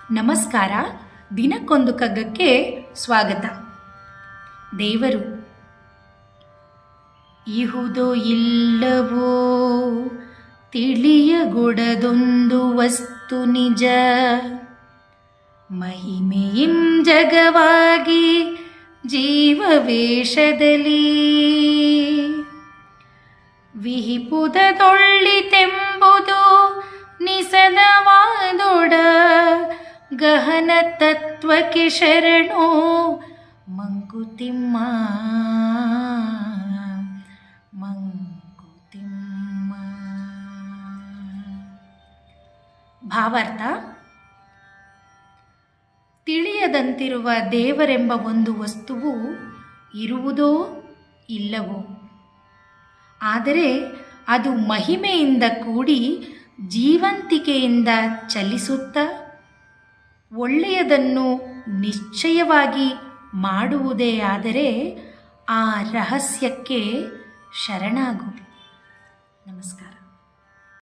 ನಮಸ್ಕಾರ. ದಿನಕ್ಕೊಂದು ಕಗ್ಗಕ್ಕೆ ಸ್ವಾಗತ. ದೇವರು ಇಹುದೋ ಇಲ್ಲವೋ ತಿಳಿಯಗೊಡದೊಂದು ವಸ್ತು ನಿಜ, ಮಹಿಮೆಯಿಂ ಜಗವಾಗಿ ಜೀವವೇಷದಲ್ಲಿ ವಿಹಿಪುದದೊಳ್ಳಿತೆಂಬುದು ನಿಸದವಾದೊಡ ಗಹನ ತತ್ವಕ್ಕೆ ಶರಣೋ ಮಂಕುತಿಮ್ಮ. ಭಾವಾರ್ಥ: ತಿಳಿಯದಂತಿರುವ ದೇವರೆಂಬ ಒಂದು ವಸ್ತುವು ಇರುವುದೋ ಇಲ್ಲವೋ, ಆದರೆ ಅದು ಮಹಿಮೆಯಿಂದ ಕೂಡಿ ಜೀವಂತಿಕೆಯಿಂದ ಚಲಿಸುತ್ತಾ ಒಳ್ಳೆಯದನ್ನು ನಿಶ್ಚಯವಾಗಿ ಮಾಡುವುದೇ ಆದರೆ ಆ ರಹಸ್ಯಕ್ಕೆ ಶರಣಾಗು. ನಮಸ್ಕಾರ.